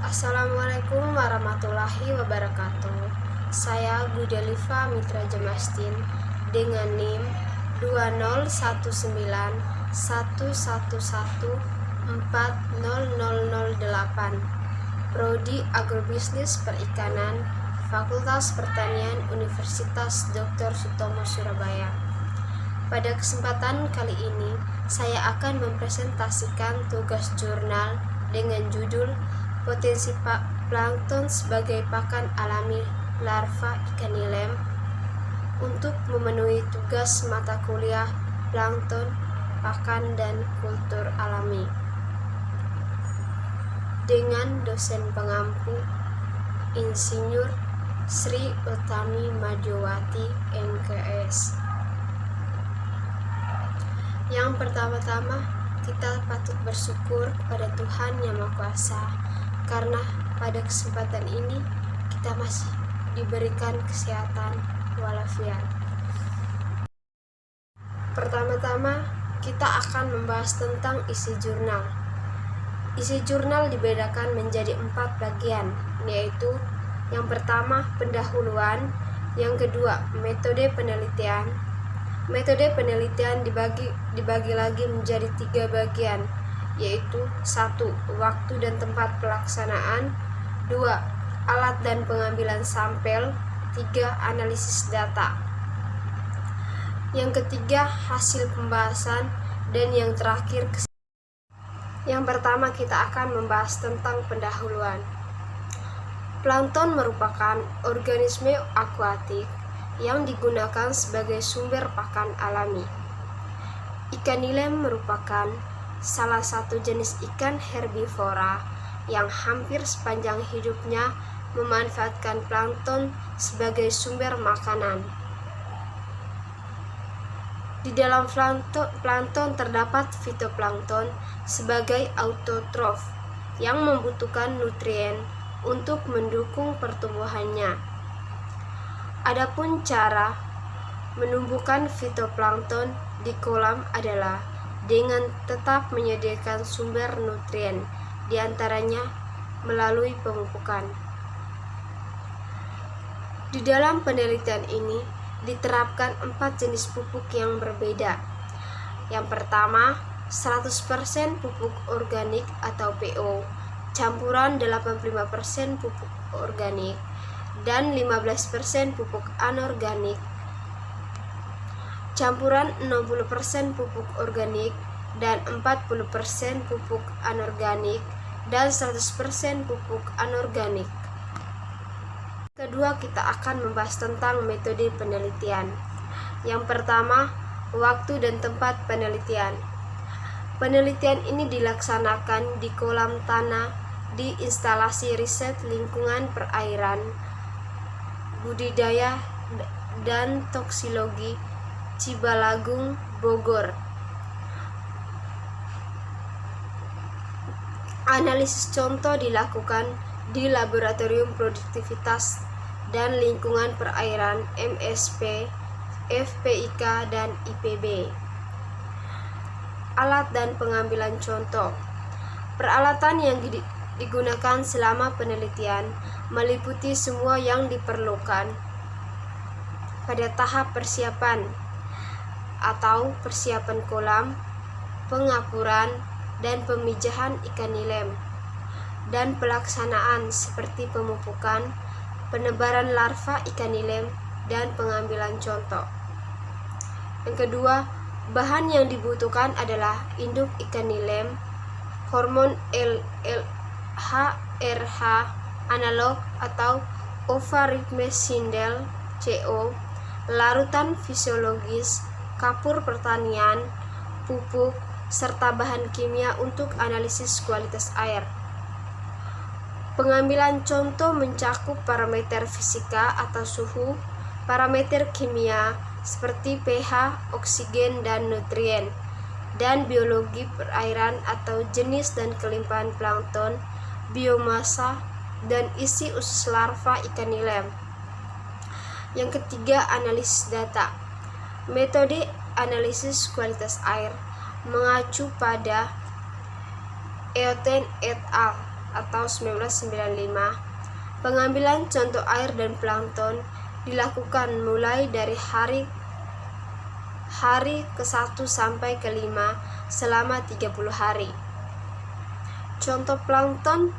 Assalamualaikum warahmatullahi wabarakatuh. Saya Gudeliva Mitra Jamastin dengan NIM 20191114008, Prodi Agrobisnis Perikanan, Fakultas Pertanian Universitas Dr. Sutomo Surabaya. Pada kesempatan kali ini, saya akan mempresentasikan tugas jurnal dengan judul Potensi plankton sebagai pakan alami larva ikan nilem untuk memenuhi tugas mata kuliah plankton, pakan, dan kultur alami dengan dosen pengampu Insinyur Sri Utami Madyawati MKS. Yang pertama-tama, kita patut bersyukur kepada Tuhan Yang Maha Kuasa karena pada kesempatan ini kita masih diberikan kesehatan walafiat. Pertama-tama, kita akan membahas tentang isi jurnal. Isi jurnal dibedakan menjadi 4 bagian, yaitu yang pertama pendahuluan, yang kedua metode penelitian. Metode penelitian dibagi lagi menjadi 3 bagian, yaitu 1. Waktu dan tempat pelaksanaan, 2. Alat dan pengambilan sampel, 3. Analisis data. Yang ketiga hasil pembahasan, dan yang terakhir yang pertama kita akan membahas tentang pendahuluan. Plankton merupakan organisme akuatik yang digunakan sebagai sumber pakan alami. Ikan nilem merupakan salah satu jenis ikan herbivora yang hampir sepanjang hidupnya memanfaatkan plankton sebagai sumber makanan. Di dalam plankton terdapat fitoplankton sebagai autotrof yang membutuhkan nutrien untuk mendukung pertumbuhannya. Adapun cara menumbuhkan fitoplankton di kolam adalah dengan tetap menyediakan sumber nutrien, diantaranya melalui pemupukan. Di dalam penelitian ini diterapkan 4 jenis pupuk yang berbeda. Yang pertama, 100% pupuk organik atau PO, campuran 85% pupuk organik, dan 15% pupuk anorganik, campuran 60% pupuk organik dan 40% pupuk anorganik, dan 100% pupuk anorganik. Kedua, kita akan membahas tentang metode penelitian. Yang pertama, waktu dan tempat penelitian. Penelitian ini dilaksanakan di kolam tanah di instalasi riset lingkungan perairan, budidaya dan toksologi Cibalagung, Bogor. Analisis contoh dilakukan di Laboratorium Produktivitas dan Lingkungan Perairan MSP, FPIK, dan IPB. Alat dan pengambilan contoh. Peralatan yang digunakan selama penelitian meliputi semua yang diperlukan pada tahap persiapan atau persiapan kolam, pengapuran, dan pemijahan ikan nilem, dan pelaksanaan seperti pemupukan, penebaran larva ikan nilem, dan pengambilan contoh. Yang kedua, bahan yang dibutuhkan adalah induk ikan nilem, hormon LH-RH analog atau ovarhythme sindel CO, larutan fisiologis, kapur pertanian, pupuk, serta bahan kimia untuk analisis kualitas air. Pengambilan contoh mencakup parameter fisika atau suhu, parameter kimia seperti pH, oksigen, dan nutrien, dan biologi perairan atau jenis dan kelimpahan plankton, biomasa, dan isi usus larva ikan nilem. Yang ketiga, analisis data. Metode analisis kualitas air mengacu pada Eoten et al. atau 1995, pengambilan contoh air dan plankton dilakukan mulai dari hari ke-1 sampai ke-5 selama 30 hari. Contoh plankton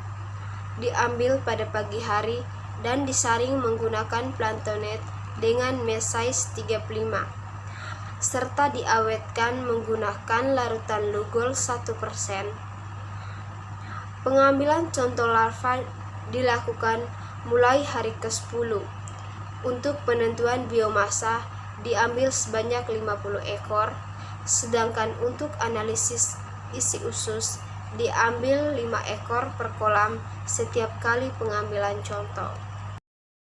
diambil pada pagi hari dan disaring menggunakan planktonet dengan mesize 35, serta diawetkan menggunakan larutan Lugol 1%. Pengambilan contoh larva dilakukan mulai hari ke-10. Untuk penentuan biomasa diambil sebanyak 50 ekor, sedangkan untuk analisis isi usus diambil 5 ekor per kolam setiap kali pengambilan contoh.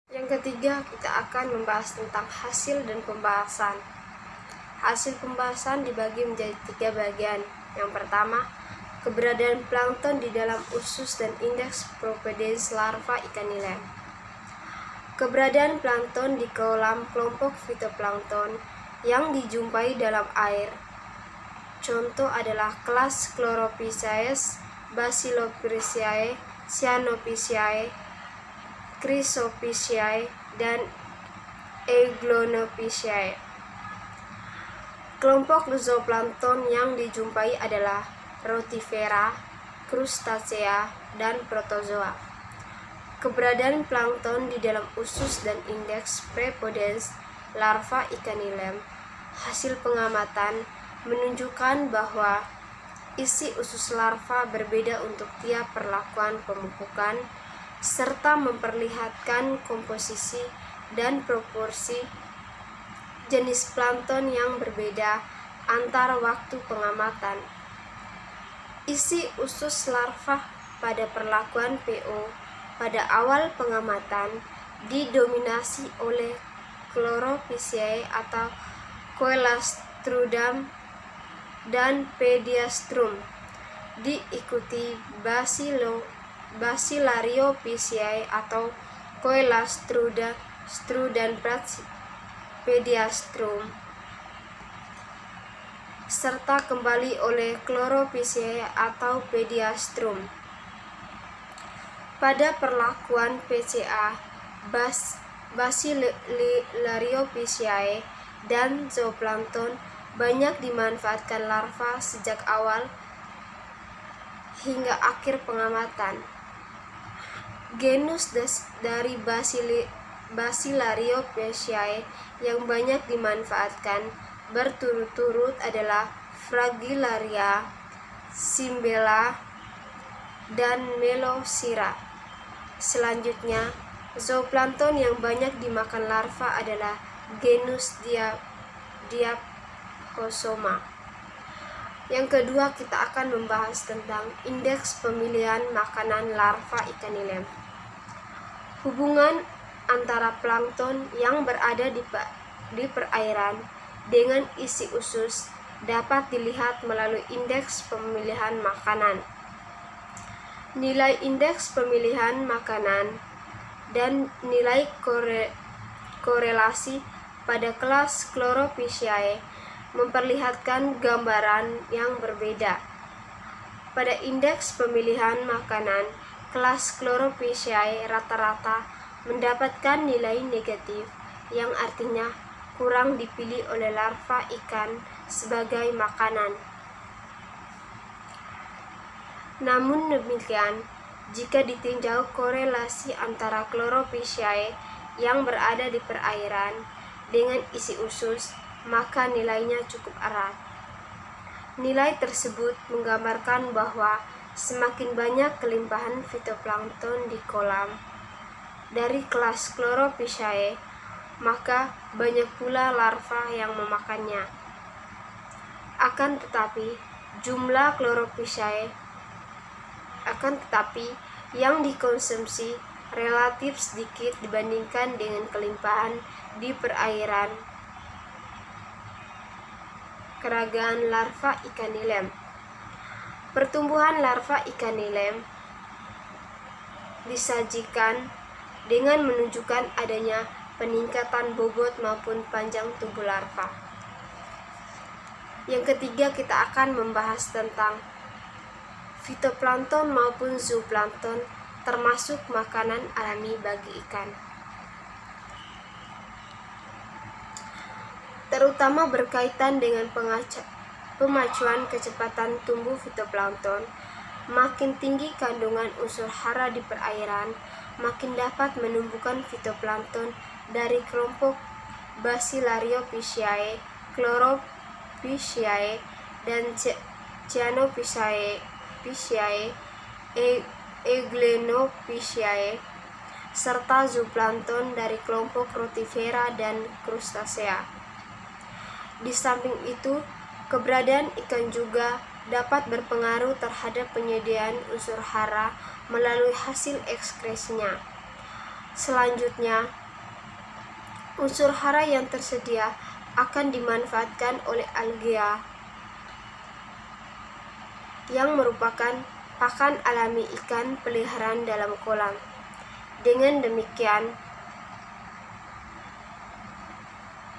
Yang ketiga, kita akan membahas tentang hasil dan pembahasan. Hasil pembahasan dibagi menjadi 3 bagian. Yang pertama, keberadaan plankton di dalam usus dan indeks propedensi larva ikan nilem. Keberadaan plankton di kolam kelompok fitoplankton yang dijumpai dalam air. Contoh adalah kelas Chlorophyceae, Bacillophyceae, Cyanophyceae, Chrysophyceae, dan Eglonophyceae. Kelompok zooplankton yang dijumpai adalah Rotifera, Crustacea, dan Protozoa. Keberadaan plankton di dalam usus dan indeks prepotens larva ikan nilem. Hasil pengamatan menunjukkan bahwa isi usus larva berbeda untuk tiap perlakuan pemupukan, serta memperlihatkan komposisi dan proporsi jenis plankton yang berbeda antara waktu pengamatan. Isi usus larva pada perlakuan PO pada awal pengamatan didominasi oleh Chlorophyceae atau Coelastrum dan Pediastrum, diikuti Bacillariophyceae atau Coelastrum dan Pediastrum, serta kembali oleh Chlorophyceae atau Pediastrum. Pada perlakuan PCA, Bacillariophyceae dan zooplankton banyak dimanfaatkan larva sejak awal hingga akhir pengamatan. Genus dari Bacillariophyceae yang banyak dimanfaatkan berturut-turut adalah Fragillaria, Simbella, dan Melosyra. Selanjutnya, zooplankton yang banyak dimakan larva adalah genus Diaphosoma. Yang kedua, kita akan membahas tentang indeks pemilihan makanan larva ikan nilem. Hubungan antara plankton yang berada di perairan dengan isi usus dapat dilihat melalui indeks pemilihan makanan. Nilai indeks pemilihan makanan dan nilai korelasi pada kelas Chlorophyceae memperlihatkan gambaran yang berbeda. Pada indeks pemilihan makanan, kelas Chlorophyceae rata-rata mendapatkan nilai negatif, yang artinya kurang dipilih oleh larva ikan sebagai makanan. Namun demikian, jika ditinjau korelasi antara Chlorophyceae yang berada di perairan dengan isi usus, maka nilainya cukup erat. Nilai tersebut menggambarkan bahwa semakin banyak kelimpahan fitoplankton di kolam dari kelas Chlorophyceae, maka banyak pula larva yang memakannya. Akan tetapi, jumlah Chlorophyceae yang dikonsumsi relatif sedikit dibandingkan dengan kelimpahan di perairan keragaman larva ikan nilem. Pertumbuhan larva ikan nilem disajikan dengan menunjukkan adanya peningkatan bobot maupun panjang tubuh larva. Yang ketiga, kita akan membahas tentang fitoplankton maupun zooplankton, termasuk makanan alami bagi ikan. Terutama berkaitan dengan pemacuan kecepatan tumbuh fitoplankton, makin tinggi kandungan unsur hara di perairan, makin dapat menumbuhkan fitoplankton dari kelompok Bacillariophyceae, Chlorophyceae, dan Cyanophyceae, Euglenophyceae, serta zooplankton dari kelompok Rotifera dan Crustacea. Di samping itu, keberadaan ikan juga dapat berpengaruh terhadap penyediaan unsur hara melalui hasil ekskresinya. Selanjutnya, unsur hara yang tersedia akan dimanfaatkan oleh alga yang merupakan pakan alami ikan peliharaan dalam kolam. Dengan demikian,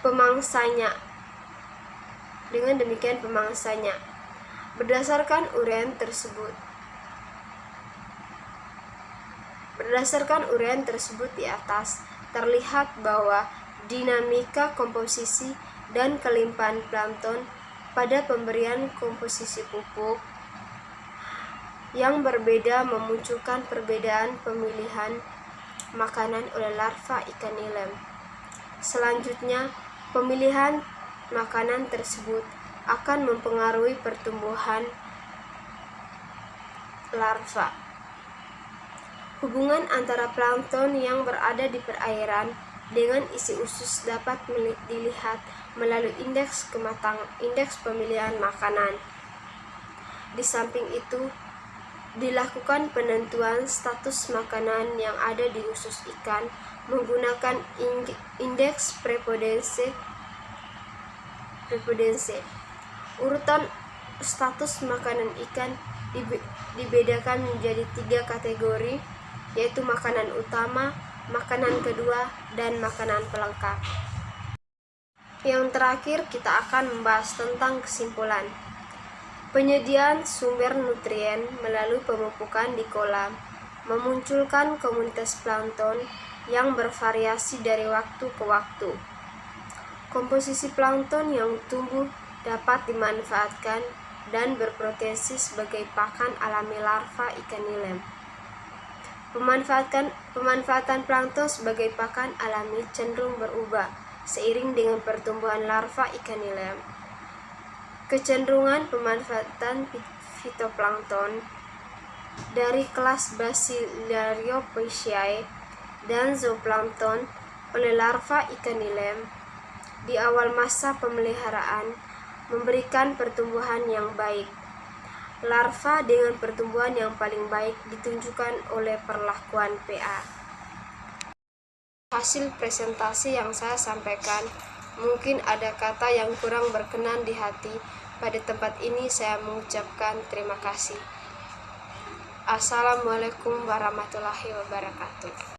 pemangsanya. Berdasarkan uraian tersebut di atas, terlihat bahwa dinamika komposisi dan kelimpahan plankton pada pemberian komposisi pupuk yang berbeda memunculkan perbedaan pemilihan makanan oleh larva ikan nilem. Selanjutnya, pemilihan makanan tersebut akan mempengaruhi pertumbuhan larva. Hubungan antara plankton yang berada di perairan dengan isi usus dapat dilihat melalui indeks pemilihan makanan. Di samping itu, dilakukan penentuan status makanan yang ada di usus ikan menggunakan indeks prepondensi. Urutan status makanan ikan dibedakan menjadi 3 kategori, yaitu makanan utama, makanan kedua, dan makanan pelengkap. Yang terakhir, kita akan membahas tentang kesimpulan. Penyediaan sumber nutrien melalui pemupukan di kolam memunculkan komunitas plankton yang bervariasi dari waktu ke waktu. Komposisi plankton yang tumbuh dapat dimanfaatkan dan berpotensi sebagai pakan alami larva ikan nilem. Pemanfaatan plankton sebagai pakan alami cenderung berubah seiring dengan pertumbuhan larva ikan nilem. Kecenderungan pemanfaatan fitoplankton dari kelas Bacillariophyceae dan zooplankton oleh larva ikan nilem di awal masa pemeliharaan memberikan pertumbuhan yang baik. Larva dengan pertumbuhan yang paling baik ditunjukkan oleh perlakuan pH. Hasil presentasi yang saya sampaikan, mungkin ada kata yang kurang berkenan di hati. Pada tempat ini saya mengucapkan terima kasih. Assalamualaikum warahmatullahi wabarakatuh.